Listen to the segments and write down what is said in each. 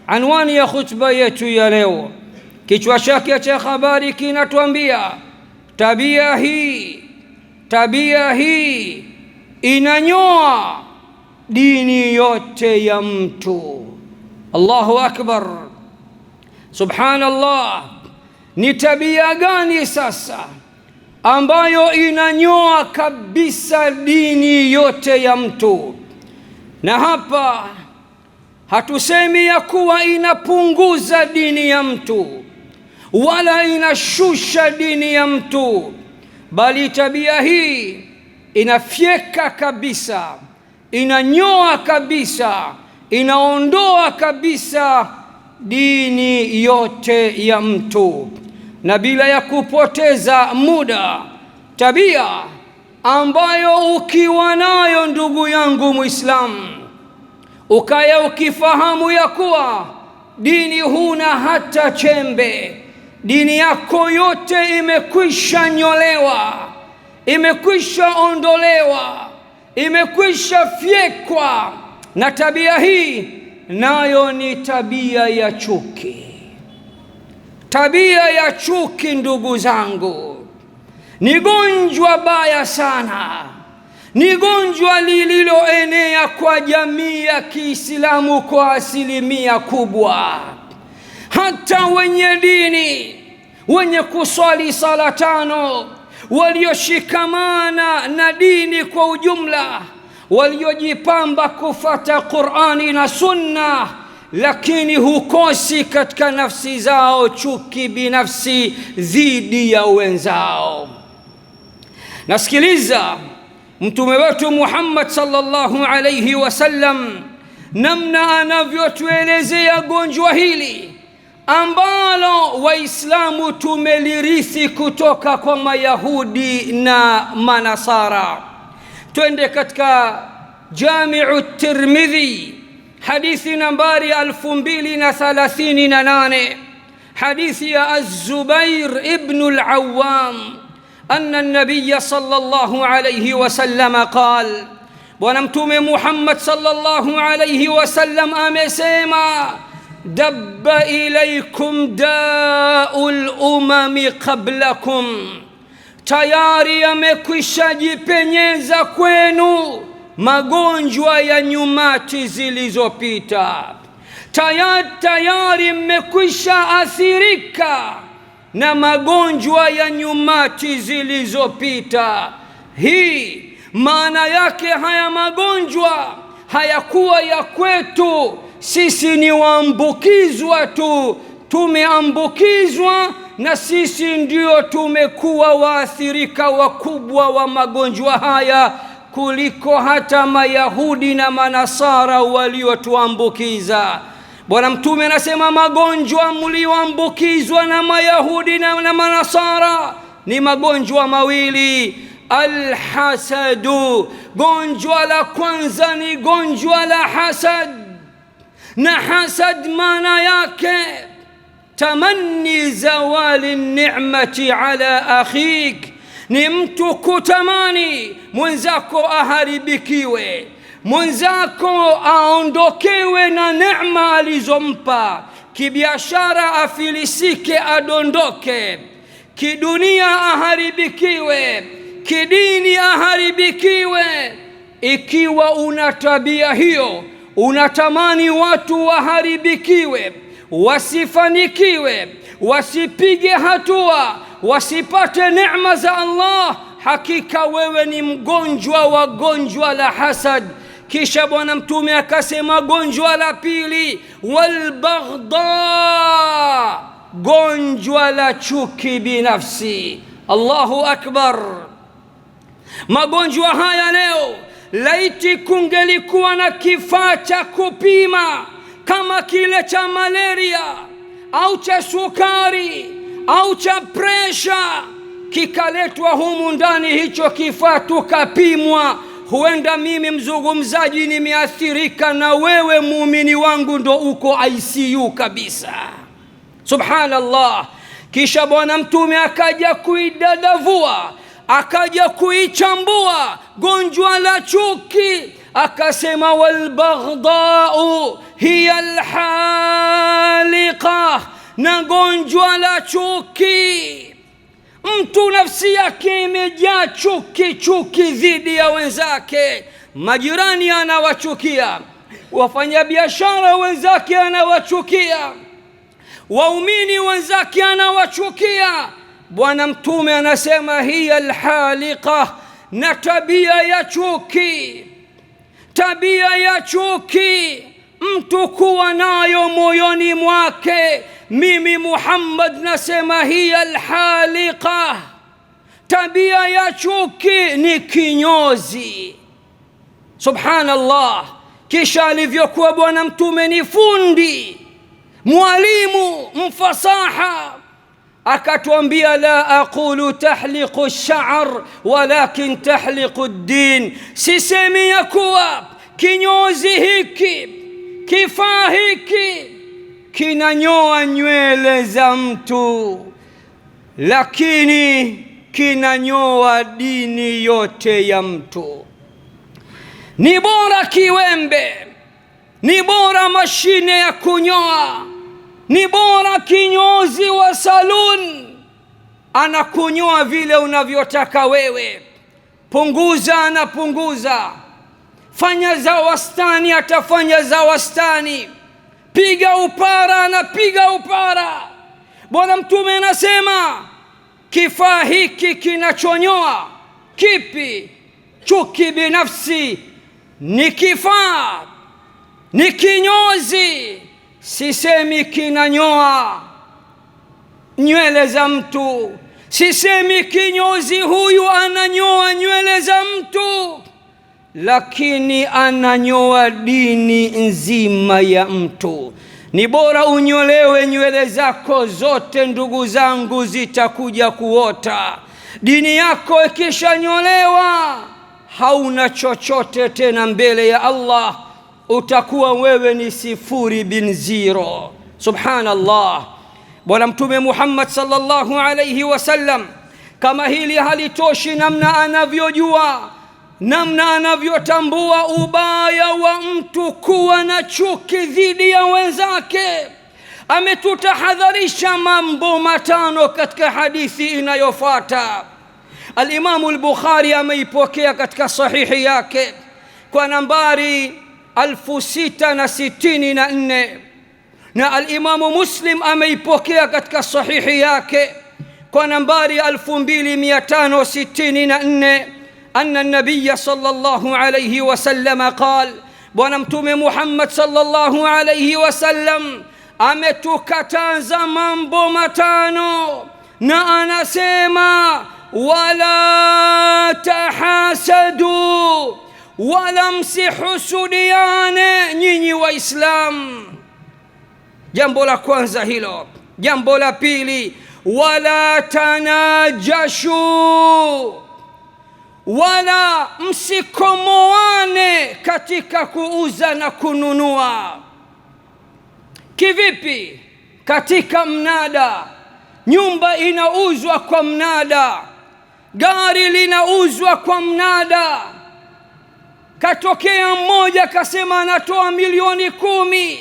Anwani ya khutba yetu ya leo, kichwa chake cha habari kinatuambia tabia hii inanyoa dini yote ya mtu. Allahu akbar, subhanallah. Ni tabia gani sasa ambayo inanyoa kabisa dini yote ya mtu? Na hapa hatusemi ya kuwa inapunguza dini ya mtu wala inashusha dini ya mtu, bali tabia hii inafyeka kabisa, inanyoa kabisa, inaondoa kabisa dini yote ya mtu. Na bila ya kupoteza muda, tabia ambayo ukiwa nayo ndugu yangu Muislamu, ukaya ukifahamu ya kuwa dini huna hata chembe, dini yako yote imekwisha nyolewa, imekwisha ondolewa, imekwisha fyekwa. Na tabia hii nayo ni tabia ya chuki. Tabia ya chuki, ndugu zangu, ni gonjwa baya sana, ni gonjwa lililoenea kwa jamii ya Kiislamu kwa asilimia kubwa. Hata wenye dini, wenye kuswali sala tano, walioshikamana na dini kwa ujumla, waliojipamba kufata Qur'ani na Sunna, lakini hukosi katika nafsi zao chuki binafsi dhidi ya wenzao. Nasikiliza Mtume wetu Muhammad sallallahu alayhi wasallam namna anavyotuelezea gonjwa hili ambalo Waislamu tumelirithi kutoka kwa Mayahudi na Manasara. Twende katika Jami'u Tirmidhi, hadithi nambari 2038, hadithi ya Az-Zubair ibn al-Awwam أن النبي صلى الله عليه وسلم قال: ونمتم محمد صلى الله عليه وسلم أمسيما دب إليكم داء الأمم قبلكم. tayari yamekwisha jipenyeza kwenu magonjwa ya nyumati zilizopita. Tayari mmekwisha athirika na magonjwa ya nyumati zilizopita. Hii maana yake haya magonjwa hayakuwa ya kwetu sisi, ni waambukizwa tu, tumeambukizwa na sisi ndio tumekuwa waathirika wakubwa wa magonjwa haya kuliko hata Mayahudi na Manasara waliotuambukiza. Bwana Mtume anasema magonjwa mlioambukizwa na Mayahudi na Manasara ni magonjwa mawili. Alhasadu, gonjwa la kwanza ni gonjwa la hasad, na hasad maana yake tamanni zawali ni'mati ala akhik, ni mtu kutamani mwenzako aharibikiwe, mwenzako aondokewe na neema alizompa. Kibiashara afilisike, adondoke, kidunia aharibikiwe, kidini aharibikiwe. Ikiwa una tabia hiyo, unatamani watu waharibikiwe, wasifanikiwe, wasipige hatua, wasipate neema za Allah, hakika wewe ni mgonjwa wa gonjwa la hasad. Kisha Bwana Mtume akasema gonjwa la pili, walbaghdha, gonjwa la chuki binafsi. Allahu akbar. Magonjwa haya leo, laiti kungelikuwa na kifaa cha kupima kama kile cha malaria au cha sukari au cha presha, kikaletwa humu ndani hicho kifaa tukapimwa, huenda mimi mzungumzaji nimeathirika na wewe muumini wangu ndo uko ICU kabisa. Subhanallah. Kisha Bwana Mtume akaja kuidadavua, akaja kuichambua gonjwa la chuki, akasema walbaghdau hiya alham na gonjwa la chuki. Mtu nafsi yake imejaa chuki dhidi ya wenzake. Majirani anawachukia, wafanyabiashara wenzake anawachukia, waumini wenzake anawachukia. Bwana Mtume anasema hiya alhaliqa, na tabia ya chuki mtu kuwa nayo moyoni mwake, mimi Muhammad nasema hiya alhaliqa, tabia ya chuki ni kinyozi. Subhanallah. Kisha alivyokuwa Bwana Mtume ni fundi, mwalimu, mfasaha, akatuambia la aqulu tahliqu ash-sha'r walakin tahliqu ad-din. Sisemi ya kuwa kinyozi hiki, kifaa hiki kinanyoa nywele za mtu, lakini kinanyoa dini yote ya mtu. Ni bora kiwembe, ni bora mashine ya kunyoa, ni bora kinyozi wa salon anakunyoa vile unavyotaka wewe. Punguza anapunguza, fanya za wastani atafanya za wastani, piga upara anapiga upara. Bwana Mtume anasema kifaa hiki kinachonyoa kipi? Chuki binafsi ni kifaa, ni kinyozi. Sisemi kinanyoa nywele za mtu, sisemi kinyozi huyu ananyoa nywele za mtu, lakini ananyoa dini nzima ya mtu. Ni bora unyolewe nywele zako zote, ndugu zangu, zitakuja kuota. Dini yako ikishanyolewa hauna chochote tena mbele ya Allah, utakuwa wewe ni sifuri bin zero. Subhanallah. Bwana Mtume Muhammad sallallahu alayhi wasallam, kama hili halitoshi, namna anavyojua, namna anavyotambua ubaya wa mtu kuwa na chuki dhidi ya wenzake, ametutahadharisha mambo matano katika hadithi inayofuata. Al-Imam al-Bukhari ameipokea katika sahihi yake kwa nambari 664, na al-Imam Muslim ameipokea katika sahihi yake kwa nambari 2564, anna an-nabiy sallallahu alayhi wasallam qala, Bwana Mtume Muhammad sallallahu alayhi wasallam ametukataza mambo matano, na anasema wala tahasadu, wala msihusudiane nyinyi Waislamu. Jambo la kwanza hilo. Jambo la pili, wala tanajashu, wala msikomoane katika kuuza na kununua. Kivipi? Katika mnada, nyumba inauzwa kwa mnada, gari linauzwa kwa mnada. Katokea mmoja kasema anatoa 10,000,000,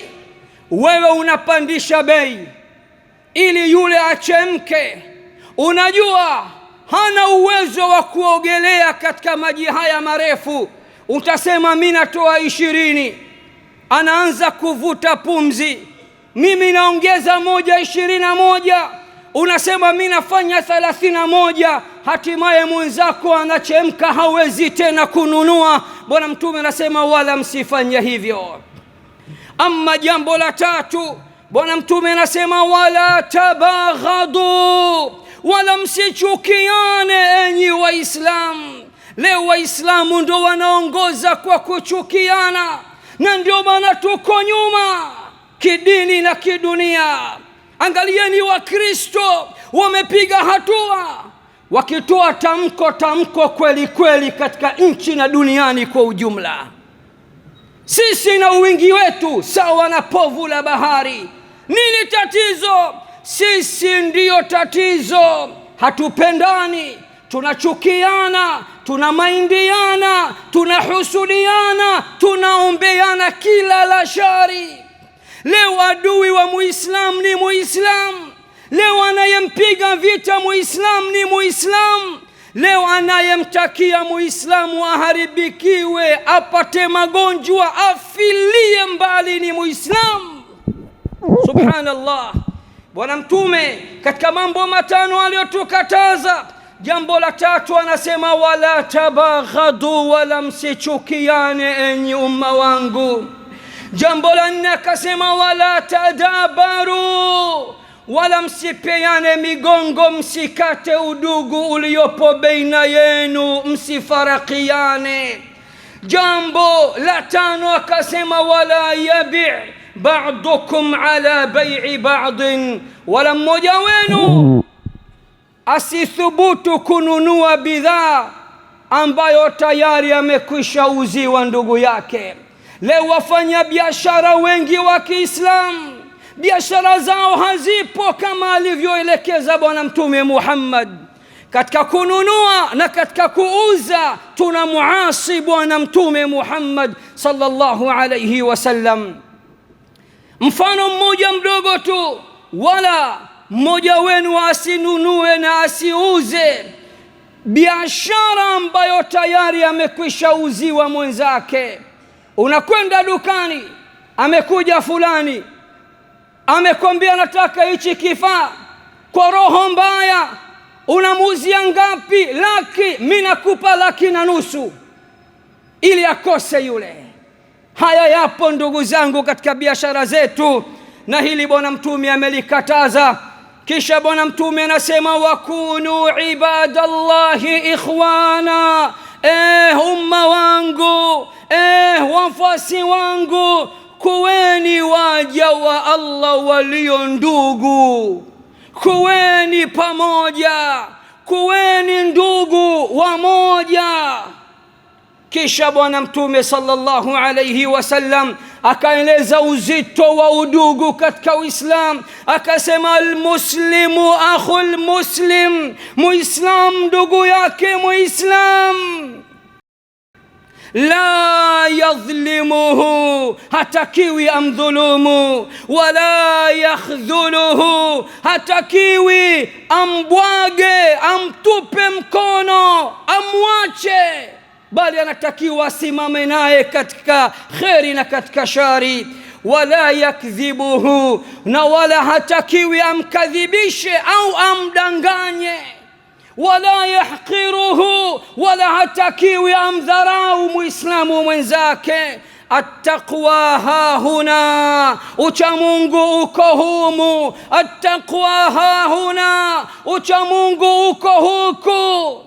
wewe unapandisha bei ili yule achemke. Unajua hana uwezo wa kuogelea katika maji haya marefu, utasema mimi natoa 20. Anaanza kuvuta pumzi, mimi naongeza 21. Unasema mimi nafanya 31. Hatimaye mwenzako anachemka, hawezi tena kununua. Bwana Mtume anasema wala msifanye hivyo. Ama jambo la tatu, Bwana Mtume anasema wala tabaghadu, wala msichukiane enyi Waislamu. Leo Waislamu ndo wanaongoza kwa kuchukiana, na ndio maana tuko nyuma kidini na kidunia. Angalieni Wakristo wamepiga hatua, wakitoa tamko kweli kweli katika nchi na duniani kwa ujumla. Sisi na wingi wetu sawa na povu la bahari. Nini tatizo? Sisi ndiyo tatizo. Hatupendani, tunachukiana, tunamaindiana, tunahusudiana, tunaombeana kila la shari. Leo adui wa Muislamu ni Muislamu. Muislamu. Leo anayempiga vita Muislamu ni Muislamu. Leo anayemtakia Muislamu aharibikiwe, apate magonjwa, afilie mbali ni Muislamu. Subhanallah. Bwana Mtume katika mambo matano aliyotukataza, jambo la tatu anasema wala tabaghadu, wala msichukiane enyi umma wangu. Jambo la nne akasema wala tadabaru, wala msipeane migongo, msikate udugu uliopo baina yenu, msifarakiane. Jambo la tano akasema wala yabi' ba'dukum ala bai'i ba'din, wala mmoja wenu asithubutu kununua bidhaa ambayo tayari amekwisha uziwa ndugu yake. Leo wafanya biashara wengi wa Kiislamu, biashara zao hazipo kama alivyoelekeza Bwana Mtume Muhammad. Katika kununua na katika kuuza tunamuasi Bwana Mtume Muhammad sallallahu alayhi wasallam. Mfano mmoja mdogo tu, wala mmoja wenu asinunue na asiuze biashara ambayo tayari amekwisha uziwa mwenzake. Unakwenda dukani, amekuja fulani amekwambia nataka hichi kifaa, kwa roho mbaya unamuuzia ngapi? Laki. Mimi nakupa 1,500,000 ili akose yule. Haya yapo ndugu zangu katika biashara zetu, na hili Bwana Mtume amelikataza. Kisha Bwana Mtume anasema wakunu ibadallahi ikhwana, umma wangu, wafuasi wangu, kuweni waja wa Allah walio ndugu, kuweni pamoja, kuweni ndugu wamoja. Kisha Bwana Mtume sallallahu alayhi wasallam akaeleza uzito wa udugu katika Uislamu, akasema almuslimu akhul muslim, Muislam ndugu yake Muislam. La yadhlimuhu, hatakiwi amdhulumu, wala yakhdhuluhu, hatakiwi ambwage, amtupe mkono, amwache, bali anatakiwa asimame naye katika kheri na katika shari. Wala yakdhibuhu, na wala hatakiwi amkadhibishe au amdanganye. Wala yahqiruhu, wala hatakiwi amdharau Muislamu mwenzake. Attaqwa hahuna, uchamungu uko humu. Attaqwa hahuna, uchamungu uko huku.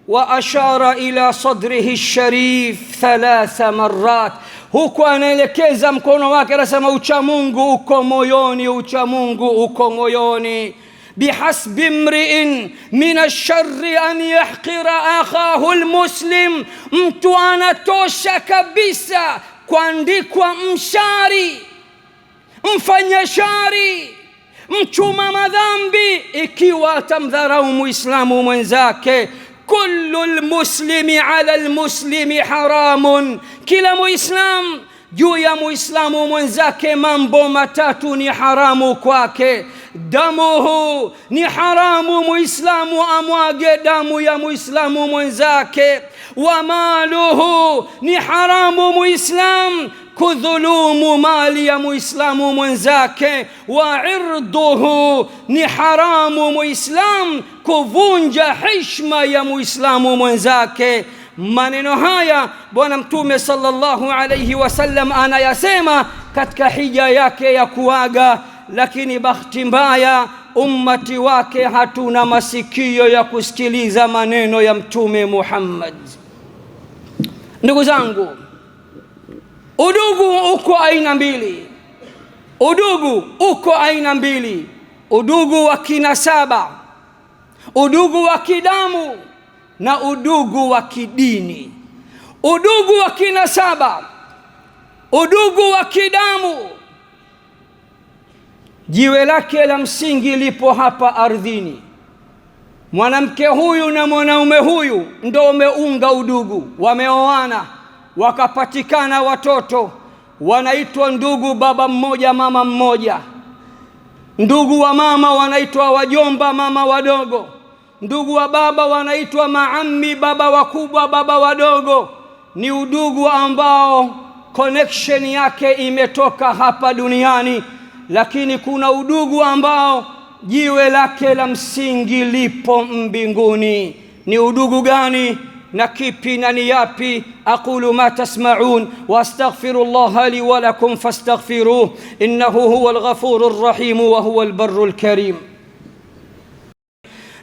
وأشار إلى صدره الشريف 3 مرات, huku anaelekeza mkono wake anasema uchamungu uko moyoni, uchamungu uko moyoni. بحسب امرئ من الشر أن يحقر أخاه المسلم, mtu anatosha kabisa kuandikwa mshari, mfanya shari, mchuma madhambi ikiwa atamdharau Muislamu mwenzake. Kullu almuslimi ala almuslimi haramun, kila Muislam juu ya Muislamu mwenzake mambo matatu ni haramu kwake. Damuhu, ni haramu Muislamu amwage damu ya Muislamu mwenzake. Wa maluhu, ni haramu Muislam kudhulumu mali ya Muislamu mwenzake. Wa irduhu, ni haramu Muislam kuvunja heshima ya Muislamu mwenzake. Maneno haya Bwana Mtume sallallahu alayhi wasallam anayasema katika hija yake ya kuaga, lakini bahati mbaya ummati wake hatuna masikio ya kusikiliza maneno ya Mtume Muhammad. Ndugu zangu, udugu uko aina mbili. Udugu uko aina mbili: udugu wa kinasaba, udugu wa kidamu, na udugu wa kidini. Udugu wa kinasaba, udugu wa kidamu, jiwe lake la msingi lipo hapa ardhini. Mwanamke huyu na mwanaume huyu ndio wameunga udugu, wameoana, wakapatikana watoto, wanaitwa ndugu baba mmoja mama mmoja. Ndugu wa mama wanaitwa wajomba, mama wadogo. Ndugu wa baba wanaitwa maammi, baba wakubwa, baba wadogo. Ni udugu ambao connection yake imetoka hapa duniani, lakini kuna udugu ambao jiwe lake la msingi lipo mbinguni. Ni udugu gani na kipi na ni yapi? Aqulu ma tasma'un wa astaghfirullah li wa lakum fastaghfiruhu innahu huwal ghafurur rahim wa huwal barrul karim.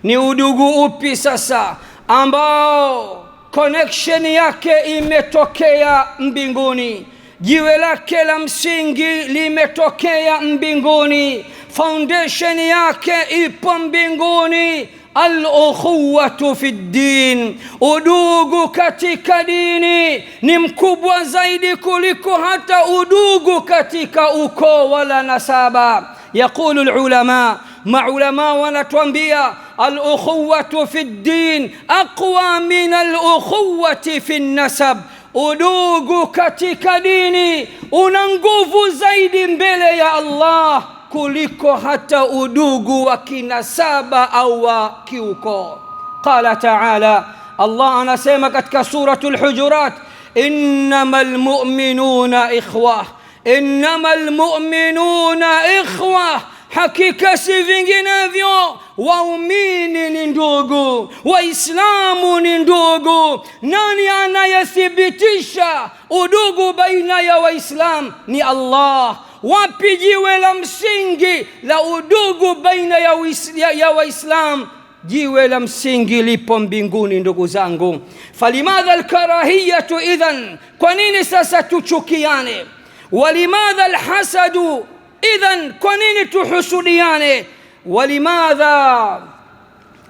Ni udugu upi sasa ambao connection yake imetokea mbinguni, jiwe lake la msingi limetokea mbinguni, foundation yake ipo mbinguni? Al-ukhuwatu fi ddin, udugu katika dini ni mkubwa zaidi kuliko hata udugu katika ukoo wala nasaba. Yaqulu al-ulama, maulama wanatuambia al-ukhuwatu fi ddin aqwa min al-ukhuwati fi nasab. Udugu katika dini una nguvu zaidi mbele ya Allah kuliko hata udugu wa kinasaba au wa kiuko. Qala ta'ala, Allah anasema katika suratul Hujurat, innamal mu'minuna ikhwah, innamal mu'minuna ikhwah, hakika si vinginevyo waumini ni ndugu, waislamu ni ndugu. Nani anayethibitisha udugu baina ya waislamu? Ni Allah. Wapi jiwe la msingi la udugu baina ya waislamu? Jiwe la msingi lipo mbinguni, ndugu zangu. Falimadha alkarahiyatu idhan, kwa nini sasa tuchukiane? Walimadha alhasadu idhan, kwa nini tuhusudiane? Walimadha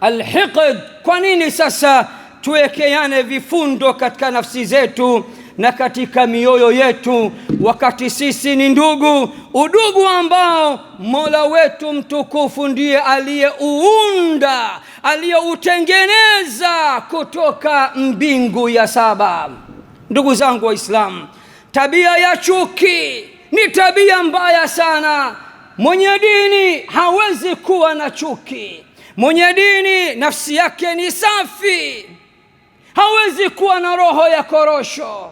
alhiqd, kwa nini sasa tuwekeane vifundo katika nafsi zetu na katika mioyo yetu, wakati sisi ni ndugu? Udugu ambao Mola wetu mtukufu ndiye aliyeuunda, aliyeutengeneza kutoka mbingu ya saba. Ndugu zangu Waislamu, tabia ya chuki ni tabia mbaya sana. Mwenye dini hawezi kuwa na chuki. Mwenye dini nafsi yake ni safi, hawezi kuwa na roho ya korosho,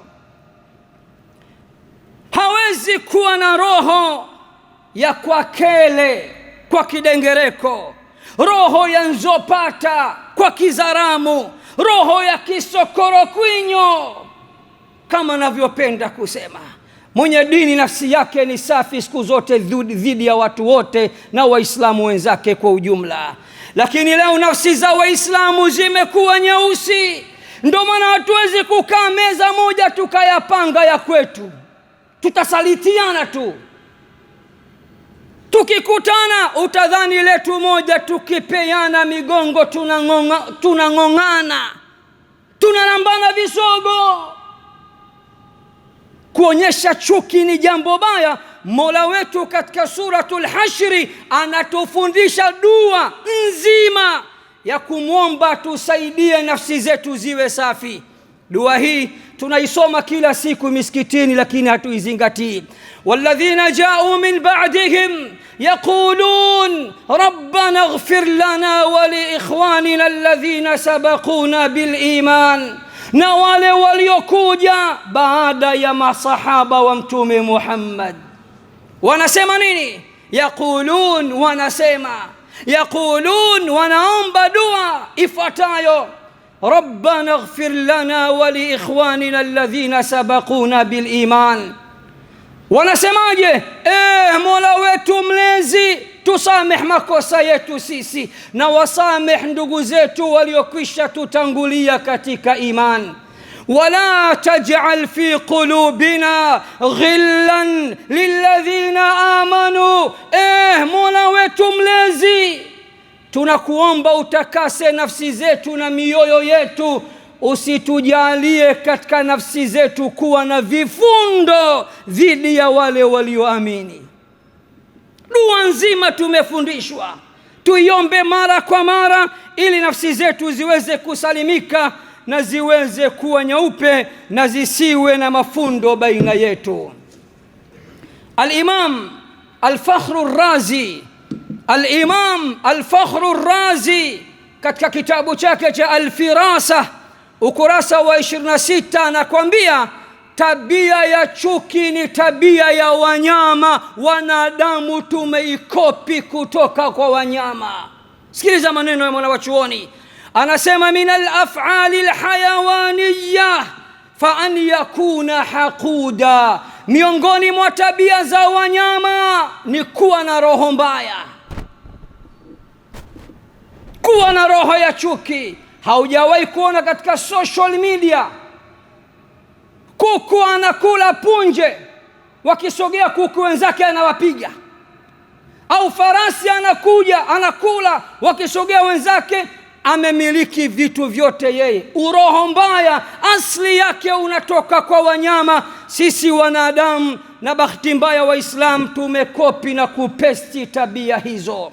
hawezi kuwa na roho ya kwakele kwa kidengereko, roho ya nzopata kwa kizaramu, roho ya kisokorokwinyo kama navyopenda kusema. Mwenye dini nafsi yake ni safi siku zote dhidi ya watu wote na waislamu wenzake kwa ujumla. Lakini leo nafsi za waislamu zimekuwa nyeusi. Ndio maana hatuwezi kukaa meza moja tukayapanga ya kwetu, tutasalitiana tu. Tukikutana utadhani letu moja, tukipeana migongo tunangongana, tunarambana visogo. Kuonyesha chuki ni jambo baya. Mola wetu katika suratul Hashri anatufundisha dua nzima ya kumwomba tusaidie nafsi zetu ziwe safi. Dua hii tunaisoma kila siku misikitini, lakini hatuizingatii. Walladhina ja'u min ba'dihim yaqulun rabbana ighfir lana wa li ikhwanina alladhina sabaquna bil iman, na wale waliokuja baada ya masahaba wa Mtume Muhammad wanasema nini? Yaqulun, wanaomba dua ifuatayo: rabbana ighfir lana wa li ikhwanina alladhina sabaquna bil iman. Wanasemaje? Mola wetu mlezi, tusameh makosa yetu sisi na wasameh ndugu zetu waliokwisha tutangulia katika iman. Wala taj'al fi qulubina ghillan lilladhina amanu. Mola wetu mlezi, tunakuomba utakase nafsi zetu na mioyo yetu, usitujalie katika nafsi zetu kuwa na vifundo dhidi ya wale walioamini. Dua nzima tumefundishwa tuiombe mara kwa mara, ili nafsi zetu ziweze kusalimika na ziweze kuwa nyeupe na zisiwe na mafundo baina yetu. Al-Imam Al-Fakhru Razi Al-Imam Al-Fakhr Ar-Razi katika kitabu chake cha Al-Firasa ukurasa wa 26 anakuambia tabia ya chuki ni tabia ya wanyama. Wanadamu tumeikopi kutoka kwa wanyama. Sikiliza maneno ya mwanachuoni, anasema min al-af'ali al-hayawaniyya fa an yakuna haquda, miongoni mwa tabia za wanyama ni kuwa na roho mbaya, kuwa na roho ya chuki. Haujawahi kuona katika social media kuku anakula punje, wakisogea kuku wenzake anawapiga, au farasi anakuja anakula, wakisogea wenzake amemiliki vitu vyote yeye. Uroho mbaya asli yake unatoka kwa wanyama. Sisi wanadamu na bahati mbaya Waislamu tumekopi na kupesti tabia hizo.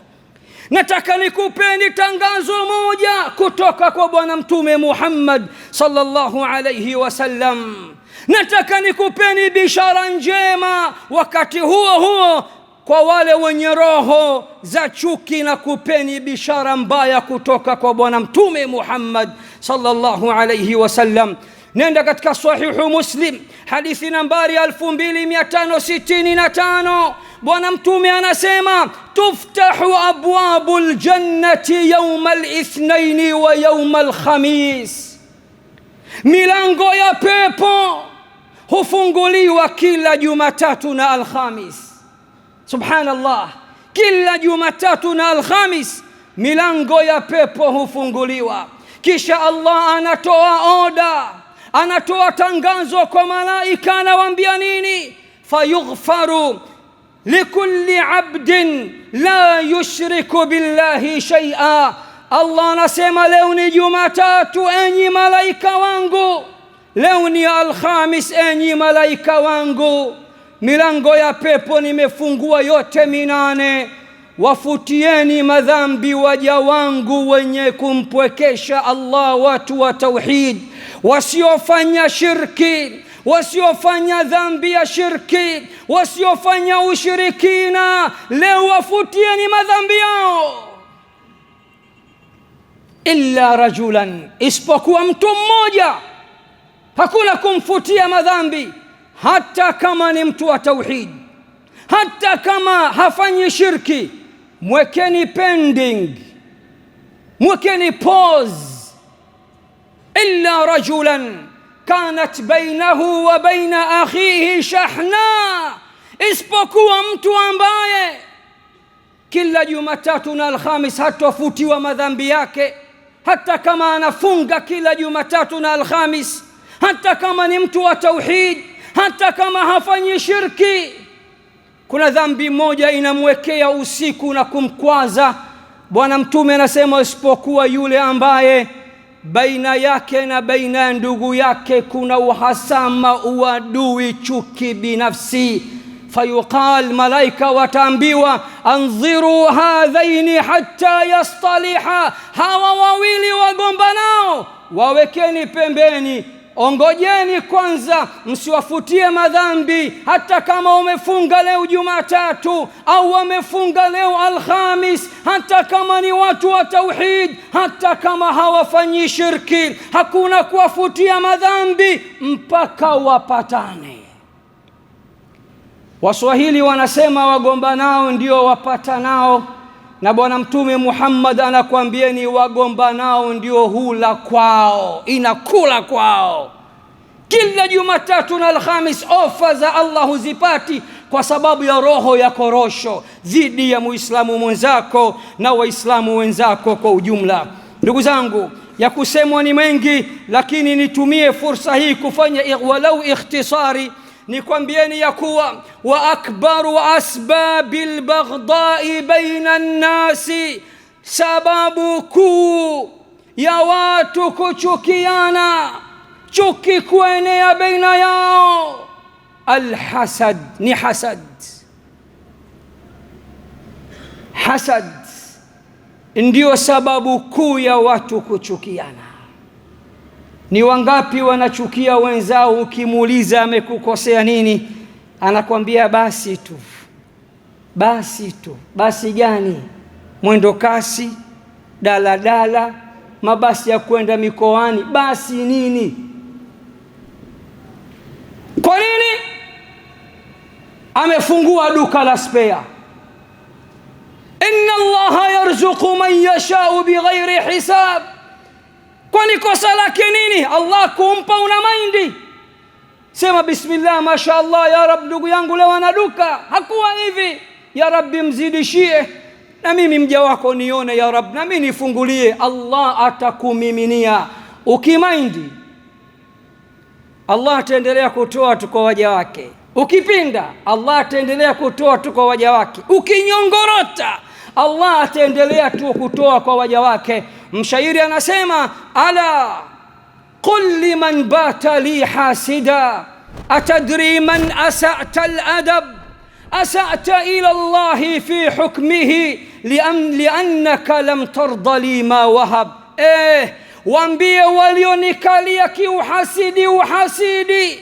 Nataka nikupeni tangazo moja kutoka kwa Bwana Mtume Muhammad sallallahu alayhi wasallam. Nataka nikupeni bishara njema wakati huo huo kwa wale wenye roho za chuki, na kupeni bishara mbaya kutoka kwa Bwana Mtume Muhammad sallallahu alayhi wasallam. Nenda katika Sahihu Muslim hadithi nambari 2565, Bwana Mtume anasema tuftahu abwabul jannati yawm al-ithnain wa yawm al-khamis, milango ya pepo hufunguliwa kila Jumatatu na Alhamis. Subhanallah, kila Jumatatu na Alhamis milango ya pepo hufunguliwa. Kisha Allah anatoa oda, anatoa tangazo kwa malaika, anawaambia nini? Fayughfaru likulli abdin la yushriku billahi shay'a. Allah anasema leo ni Jumatatu enyi malaika wangu, leo ni Alhamis enyi malaika wangu, milango ya pepo nimefungua yote minane. Wafutieni madhambi waja wangu wenye kumpwekesha Allah, watu wa tauhid, wasiofanya shirki, wasiofanya dhambi ya shirki, wasiofanya ushirikina. Leo wafutieni madhambi yao. Illa rajulan, isipokuwa mtu mmoja, hakuna kumfutia madhambi, hata kama ni mtu wa tauhid, hata kama hafanyi shirki. Mwekeni pending, mwekeni pause. Illa rajulan kanat bainahu wa baina akhihi shahna, isipokuwa mtu ambaye kila Jumatatu na Alhamis hatofutiwa madhambi yake, hata kama anafunga kila Jumatatu na Alhamis, hata kama ni mtu wa tauhid, hata kama hafanyi shirki. Kuna dhambi moja inamwekea usiku na kumkwaza. Bwana Mtume anasema isipokuwa yule ambaye baina yake na baina ya ndugu yake kuna uhasama, uadui, chuki binafsi. Fayuqal, malaika wataambiwa anziru hadhaini hatta yastaliha, hawa wawili wagombanao wawekeni pembeni, ongojeni kwanza, msiwafutie madhambi. Hata kama umefunga leo Jumatatu au wamefunga leo Alhamis, hata kama ni watu wa tauhid, hata kama hawafanyi shirki, hakuna kuwafutia madhambi mpaka wapatane. Waswahili wanasema wagombanao ndio wapatanao, na Bwana Mtume Muhammad anakuambieni wagombanao ndio hula kwao, inakula kwao. Kila Jumatatu na Alhamis ofa za Allah huzipati kwa sababu ya roho ya korosho dhidi ya Muislamu mwenzako na Waislamu wenzako kwa ujumla. Ndugu zangu, ya kusemwa ni mengi, lakini nitumie fursa hii kufanya walau ikhtisari. Nikwambieni ya kuwa wa akbaru asbabil baghdai baina nnasi, sababu kuu ya watu kuchukiana, chuki kuenea baina yao, alhasad, ni hasad. Hasad ndio sababu kuu ya watu kuchukiana. Ni wangapi wanachukia wenzao, ukimuuliza amekukosea nini, anakwambia basi tu. Basi tu. Basi gani? mwendo kasi, daladala, mabasi ya kwenda mikoani, basi nini? Kwa nini? Amefungua duka la spare. Inna Allaha yarzuqu man yashau bighairi hisab. Kwani kosa lake nini? Allah kumpa una maindi, sema bismillah, mashaallah, ya Rab, ndugu yangu leo ana duka. Hakuwa hivi, ya Rabbi mzidishie na mimi mja wako nione, ya Rab, na mimi nifungulie. Allah atakumiminia. Ukimaindi, Allah ataendelea kutoa tu kwa waja wake. Ukipinda, Allah ataendelea kutoa tu kwa waja wake. Ukinyongorota, Allah ataendelea tu kutoa kwa waja wake. Mshairi anasema, ala qul liman bata li hasida atadri man asa'ta al-adab asa'ta ila Allah fi hukmihi liannaka lam tarda li ma wahab. Waambie walionikalia kiuhasidi uhasidi,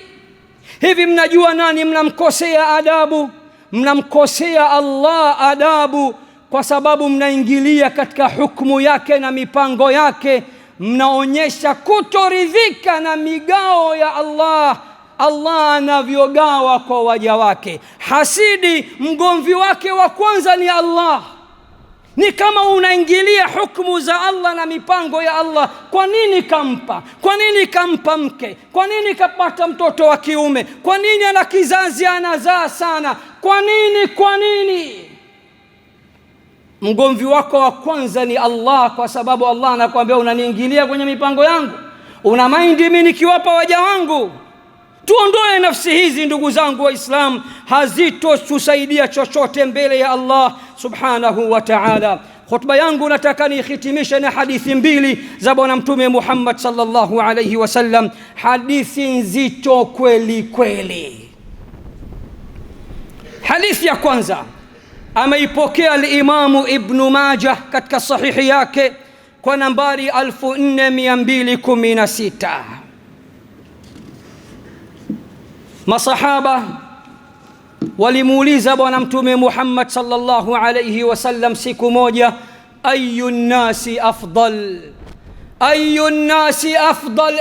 hivi mnajua nani mnamkosea adabu? Mnamkosea Allah adabu kwa sababu mnaingilia katika hukumu yake na mipango yake. Mnaonyesha kutoridhika na migao ya Allah, Allah anavyogawa kwa waja wake. Hasidi mgomvi wake wa kwanza ni Allah. Ni kama unaingilia hukumu za Allah na mipango ya Allah. Kwa nini kampa? Kwa nini kampa mke? Kwa nini kapata mtoto wa kiume? Kwa nini ana kizazi anazaa sana? Kwa nini? Kwa nini? Mgomvi wako wa kwanza ni Allah, kwa sababu Allah anakuambia unaniingilia kwenye mipango yangu. Una maindi mimi nikiwapa waja wangu. Tuondoe nafsi hizi ndugu zangu Waislamu, hazitotusaidia chochote mbele ya Allah subhanahu wa ta'ala. Khutba yangu nataka nihitimishe na hadithi mbili za Bwana Mtume Muhammad sallallahu alayhi wasallam, hadithi nzito kweli kweli. Hadithi ya kwanza ameipokea al-Imamu Ibn Majah katika sahihi yake kwa nambari 4216. Masahaba walimuuliza Bwana Mtume Muhammad sallallahu alayhi wasallam siku moja, ayu nnasi afdal, ayu nnasi afdal.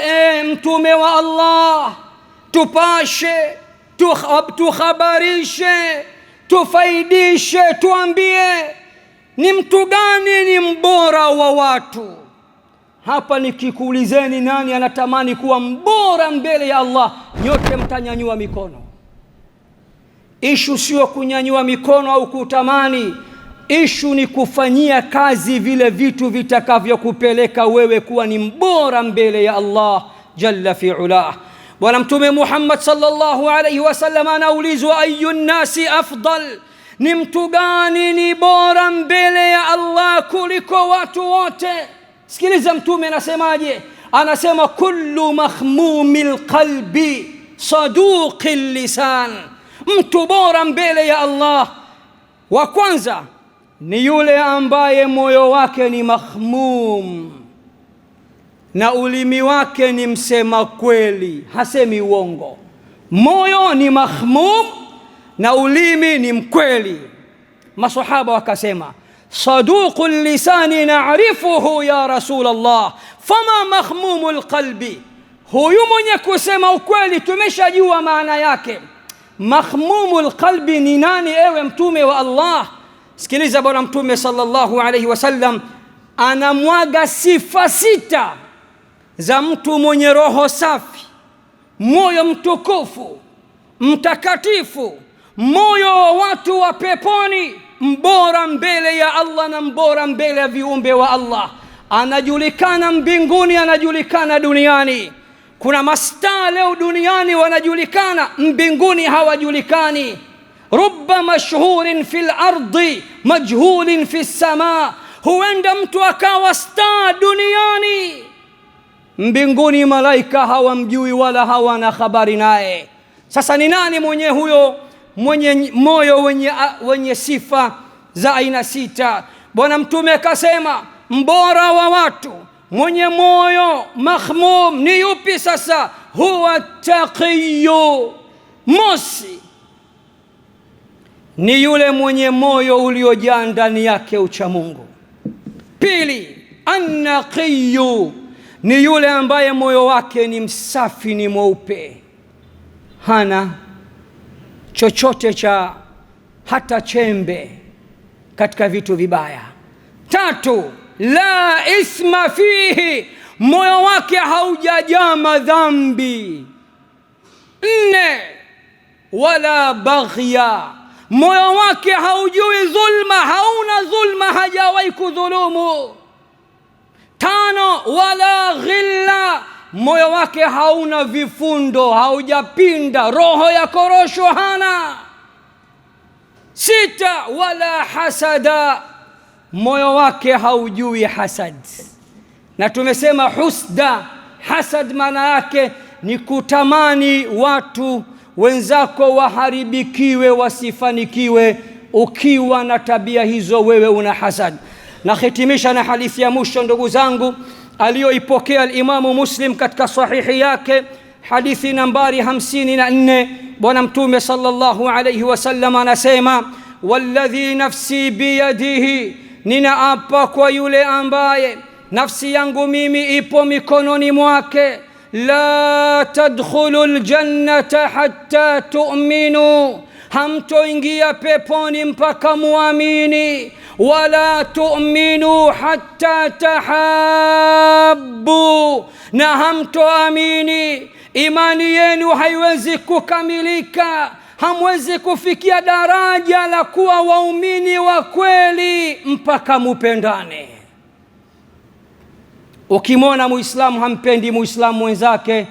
Mtume wa Allah, tupashe, tukhabarishe, tufaidishe, tuambie ni mtu gani ni mbora wa watu. Hapa nikikuulizeni nani anatamani kuwa mbora mbele ya Allah, nyote mtanyanyua mikono. Ishu sio kunyanyua mikono au kutamani, ishu ni kufanyia kazi vile vitu vitakavyokupeleka wewe kuwa ni mbora mbele ya Allah jalla fi'ala. Bwana Mtume Muhammad sallallahu alayhi wasallam anaulizwa, ayu nnasi afdal, ni mtu gani ni bora mbele ya Allah kuliko watu wote? Sikiliza Mtume anasemaje. Anasema, kullu mahmumil qalbi saduqil lisan. Mtu bora mbele ya Allah wa kwanza ni yule ambaye moyo wake ni mahmum na ulimi wake ni msema kweli, hasemi uongo. Moyo ni mahmum na ulimi ni mkweli. Masahaba wakasema, saduqul lisani na'rifuhu ya Rasulullah, fama mahmumul qalbi. Huyu mwenye kusema ukweli tumeshajua maana yake. Mahmumul qalbi ni nani ewe Mtume wa Allah? Sikiliza, Bwana Mtume sallallahu alayhi wasallam anamwaga sifa sita za mtu mwenye roho safi, moyo mtukufu, mtakatifu, moyo wa watu wa peponi, mbora mbele ya Allah na mbora mbele ya viumbe wa Allah. Anajulikana mbinguni, anajulikana duniani. Kuna mastaa leo duniani wanajulikana, mbinguni hawajulikani. Rubba mashhurin fil ardi majhulin fis samaa. Huenda mtu akawa staa duniani, mbinguni malaika hawamjui wala hawana habari naye. Sasa ni nani mwenye huyo mwenye moyo wenye sifa za aina sita? Bwana Mtume akasema, mbora wa watu mwenye moyo mahmum ni yupi? Sasa huwa taqiyu. Mosi ni yule mwenye moyo uliojaa ndani yake ucha Mungu. Pili, an-naqiyu ni yule ambaye moyo wake ni msafi, ni mweupe, hana chochote cha hata chembe katika vitu vibaya. Tatu, la isma fihi, moyo wake haujajaa madhambi. Nne, wala baghya, moyo wake haujui dhulma, hauna dhulma, hajawahi kudhulumu. Tano, wala ghilla, moyo wake hauna vifundo, haujapinda, roho ya korosho hana. Sita, wala hasada, moyo wake haujui hasad. Na tumesema husda, hasad maana yake ni kutamani watu wenzako waharibikiwe, wasifanikiwe. Ukiwa na tabia hizo, wewe una hasad. Na khitimisha na hadithi ya mwisho ndugu zangu, aliyoipokea al-Imamu Muslim katika sahihi yake, hadithi nambari 54. Bwana Mtume sallallahu alayhi wasallam anasema, walladhi nafsi biyadihi, ninaapa kwa yule ambaye nafsi yangu mimi ipo mikononi mwake, la tadkhulu aljannata hatta tu'minu, hamtoingia peponi mpaka muamini, wala tu'minu hatta tahabbu, na hamtoamini, imani yenu haiwezi kukamilika, hamwezi kufikia daraja la kuwa waumini wa kweli mpaka mupendane. Ukimwona muislamu hampendi muislamu mwenzake,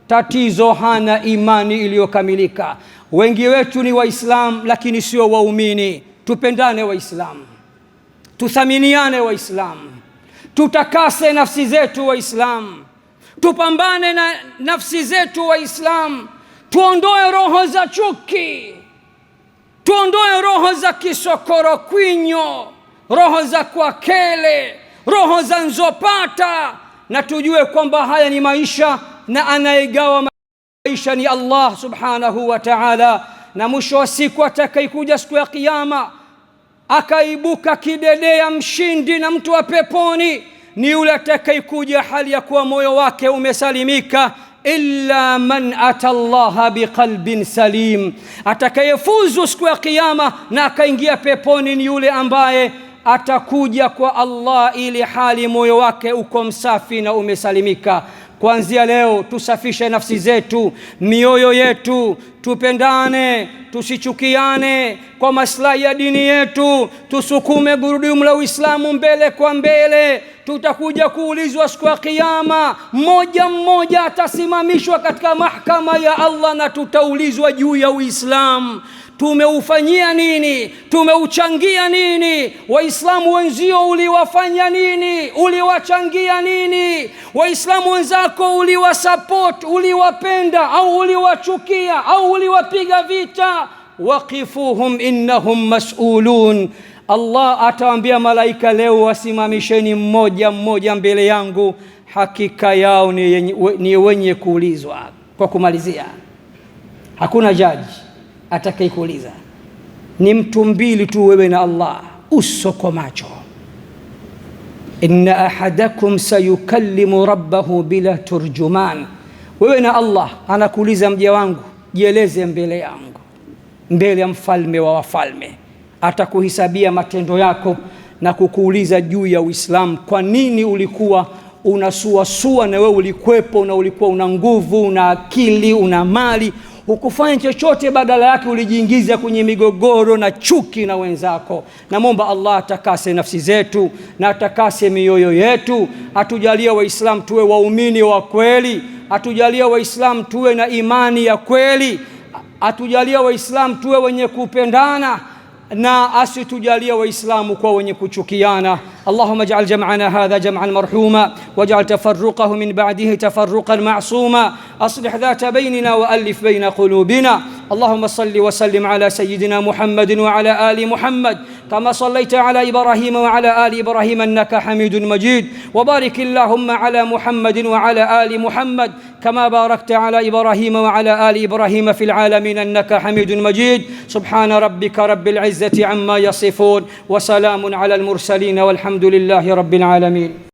tatizo hana imani iliyokamilika. Wengi wetu ni waislamu lakini sio waumini. Tupendane waislamu, tuthaminiane waislamu, tutakase nafsi zetu waislamu, tupambane na nafsi zetu waislamu, tuondoe roho za chuki, tuondoe roho za kisokoro kwinyo, roho za kwakele, roho za nzopata, na tujue kwamba haya ni maisha, na anayegawa maisha ni Allah subhanahu wa ta'ala. Na mwisho wa siku atakayekuja siku ya kiyama akaibuka kidedea mshindi na mtu wa peponi ni yule atakayekuja hali ya kuwa moyo wake umesalimika, illa man ata Allah biqalbin salim. Atakayefuzu siku ya kiyama na akaingia peponi ni yule ambaye atakuja kwa Allah ili hali moyo wake uko msafi na umesalimika. Kuanzia leo tusafishe nafsi zetu, mioyo yetu, tupendane, tusichukiane kwa maslahi ya dini yetu, tusukume gurudumu la Uislamu mbele kwa mbele. Tutakuja kuulizwa siku ya kiyama, mmoja mmoja atasimamishwa katika mahakama ya Allah na tutaulizwa juu ya Uislamu. Tumeufanyia nini? Tumeuchangia nini? Waislamu wenzio uliwafanya nini? Uliwachangia nini? Waislamu wenzako uliwasupport, uliwapenda au uliwachukia au uliwapiga vita? Waqifuhum innahum mas'ulun. Allah atawaambia malaika leo, wasimamisheni mmoja mmoja mbele yangu, hakika yao ni wenye kuulizwa. Kwa kumalizia, hakuna jaji atakayekuuliza, ni mtu mbili tu, wewe na Allah, uso kwa macho. Inna ahadakum sayukallimu rabbahu bila turjuman. Wewe na Allah anakuuliza, mja wangu jieleze mbele yangu, mbele ya mfalme wa wafalme. Atakuhisabia matendo yako na kukuuliza juu ya Uislamu. Kwa nini ulikuwa unasuasua na wewe ulikwepo, na ulikuwa una nguvu, una akili, una mali, hukufanya chochote, badala yake ulijiingiza kwenye migogoro na chuki na wenzako. Namwomba Allah atakase nafsi zetu na atakase mioyo yetu, atujalie waislamu tuwe waumini wa kweli, atujalie waislamu tuwe na imani ya kweli, atujalie waislamu tuwe wenye kupendana, na asitujalie waislamu kwa wenye kuchukiana. Allahumma ij'al jam'ana hadha jam'an marhuma waj'al tafarruqahu min ba'dihi tafarruqan ma'suma. Aslih dhata baynina wa alif bayna qulubina. Allahumma salli wa sallim ala sayyidina Muhammadin wa ala ali Muhammad kama sallaita ala Ibrahim wa ala ali Ibrahim innaka Hamidun Majid. Wa barik Allahumma ala Muhammadin wa ala ali Muhammad كما باركت على إبراهيم وعلى آل إبراهيم في العالمين إنك حميد مجيد. سبحان ربك رب العزة عما يصفون وسلام على المرسلين والحمد لله رب العالمين.